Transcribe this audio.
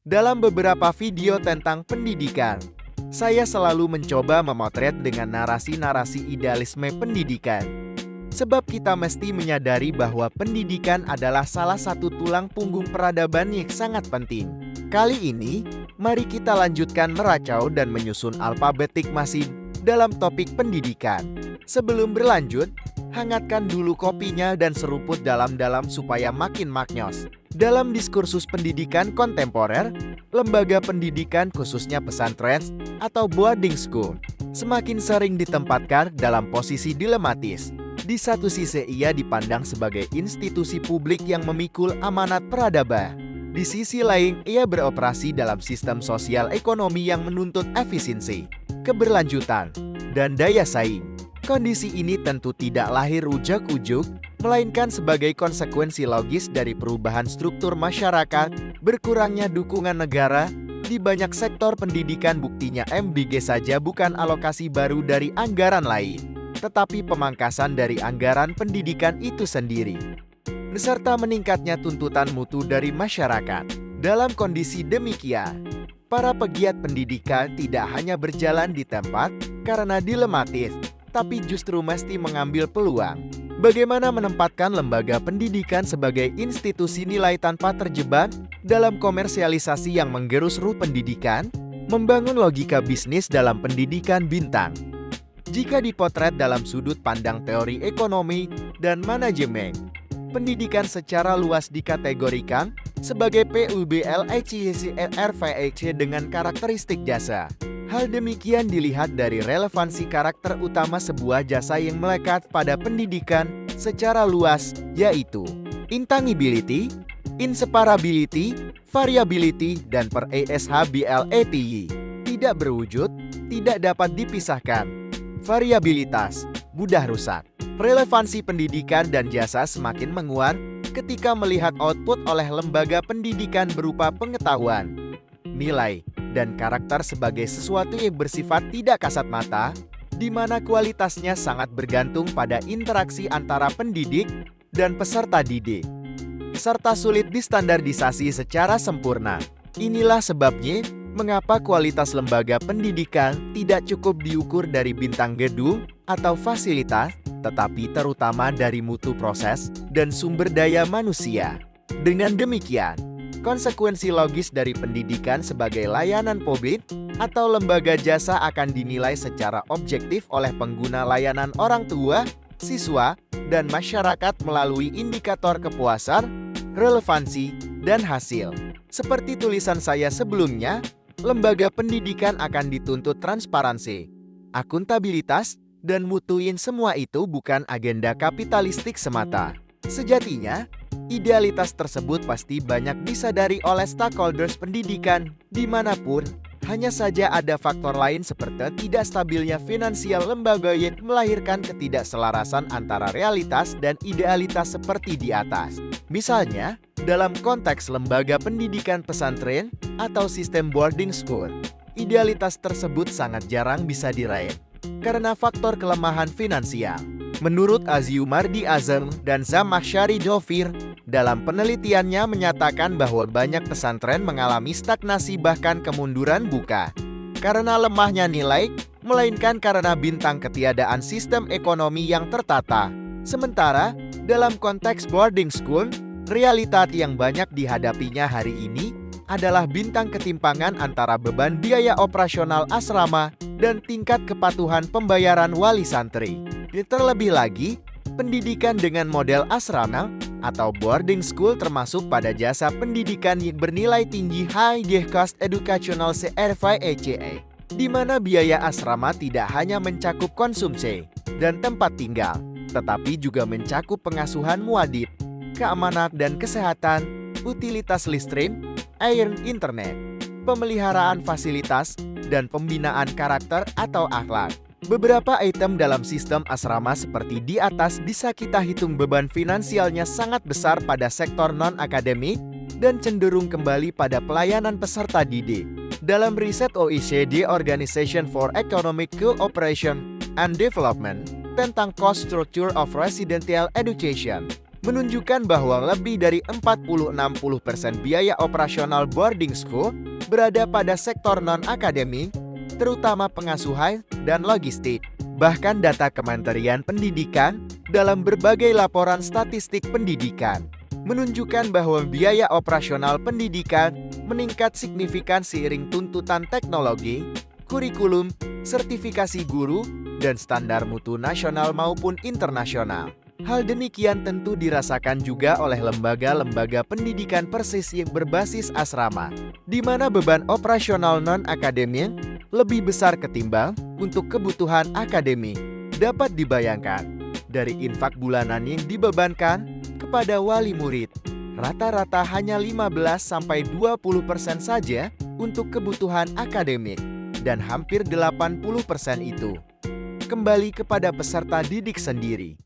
Dalam beberapa video tentang pendidikan, saya selalu mencoba memotret dengan narasi-narasi idealisme pendidikan. Sebab kita mesti menyadari bahwa pendidikan adalah salah satu tulang punggung peradaban yang sangat penting. Kali ini, mari kita lanjutkan meracau dan menyusun alfabetik masih dalam topik pendidikan. Sebelum berlanjut, hangatkan dulu kopinya dan seruput dalam-dalam supaya makin maknyos. Dalam diskursus pendidikan kontemporer, lembaga pendidikan khususnya pesantren atau boarding school semakin sering ditempatkan dalam posisi dilematis. Di satu sisi ia dipandang sebagai institusi publik yang memikul amanat peradaban. Di sisi lain ia beroperasi dalam sistem sosial ekonomi yang menuntut efisiensi, keberlanjutan, dan daya saing. Kondisi ini tentu tidak lahir ujug-ujug, melainkan sebagai konsekuensi logis dari perubahan struktur masyarakat, berkurangnya dukungan negara di banyak sektor pendidikan. Buktinya MBG saja bukan alokasi baru dari anggaran lain, tetapi pemangkasan dari anggaran pendidikan itu sendiri, beserta meningkatnya tuntutan mutu dari masyarakat. Dalam kondisi demikian, para pegiat pendidikan tidak hanya berjalan di tempat karena dilematis, tapi justru mesti mengambil peluang. Bagaimana menempatkan lembaga pendidikan sebagai institusi nilai tanpa terjebak dalam komersialisasi yang menggerus ruh pendidikan, membangun logika bisnis dalam pendidikan bintang. Jika dipotret dalam sudut pandang teori ekonomi dan manajemen, pendidikan secara luas dikategorikan sebagai PUBLECRVEC dengan karakteristik jasa. Hal demikian dilihat dari relevansi karakter utama sebuah jasa yang melekat pada pendidikan secara luas, yaitu intangibility, inseparability, variability, dan per-ESHBLETY. Tidak berwujud, tidak dapat dipisahkan. Variabilitas, mudah rusak. Relevansi pendidikan dan jasa semakin menguat ketika melihat output oleh lembaga pendidikan berupa pengetahuan, nilai, dan karakter sebagai sesuatu yang bersifat tidak kasat mata, di mana kualitasnya sangat bergantung pada interaksi antara pendidik dan peserta didik, serta sulit distandardisasi secara sempurna. Inilah sebabnya mengapa kualitas lembaga pendidikan tidak cukup diukur dari bintang gedung atau fasilitas, tetapi terutama dari mutu proses dan sumber daya manusia. Dengan demikian, konsekuensi logis dari pendidikan sebagai layanan publik atau lembaga jasa akan dinilai secara objektif oleh pengguna layanan orang tua, siswa, dan masyarakat melalui indikator kepuasan, relevansi, dan hasil. Seperti tulisan saya sebelumnya, lembaga pendidikan akan dituntut transparansi, akuntabilitas, dan mutuin. Semua itu bukan agenda kapitalistik semata. Sejatinya, idealitas tersebut pasti banyak disadari oleh stakeholders pendidikan dimanapun, hanya saja ada faktor lain seperti tidak stabilnya finansial lembaga yang melahirkan ketidakselarasan antara realitas dan idealitas seperti di atas. Misalnya, dalam konteks lembaga pendidikan pesantren atau sistem boarding school, idealitas tersebut sangat jarang bisa diraih karena faktor kelemahan finansial. Menurut Aziumardi Azam dan Zamakhsyari Dovir, dalam penelitiannya menyatakan bahwa banyak pesantren mengalami stagnasi bahkan kemunduran bukan karena lemahnya nilai, melainkan karena bintang ketiadaan sistem ekonomi yang tertata. Sementara, dalam konteks boarding school, realitas yang banyak dihadapinya hari ini adalah bintang ketimpangan antara beban biaya operasional asrama dan tingkat kepatuhan pembayaran wali santri. Terlebih lagi, pendidikan dengan model asrama atau boarding school termasuk pada jasa pendidikan yang bernilai tinggi high cost educational (CRVECE), di mana biaya asrama tidak hanya mencakup konsumsi dan tempat tinggal, tetapi juga mencakup pengasuhan muadib, keamanan dan kesehatan, utilitas listrik, air, internet, pemeliharaan fasilitas, dan pembinaan karakter atau akhlak. Beberapa item dalam sistem asrama seperti di atas bisa kita hitung beban finansialnya sangat besar pada sektor non-akademik dan cenderung kembali pada pelayanan peserta didik. Dalam riset OECD Organization for Economic Cooperation and Development tentang Cost Structure of Residential Education, menunjukkan bahwa lebih dari 40-60% biaya operasional boarding school berada pada sektor non-akademik, terutama pengasuhan dan logistik. Bahkan data Kementerian Pendidikan dalam berbagai laporan statistik pendidikan menunjukkan bahwa biaya operasional pendidikan meningkat signifikan seiring tuntutan teknologi, kurikulum, sertifikasi guru, dan standar mutu nasional maupun internasional. Hal demikian tentu dirasakan juga oleh lembaga-lembaga pendidikan persis yang berbasis asrama, di mana beban operasional non-akademik lebih besar ketimbang untuk kebutuhan akademik. Dapat dibayangkan, dari infak bulanan yang dibebankan kepada wali murid, rata-rata hanya 15-20% saja untuk kebutuhan akademik, dan hampir 80% itu kembali kepada peserta didik sendiri.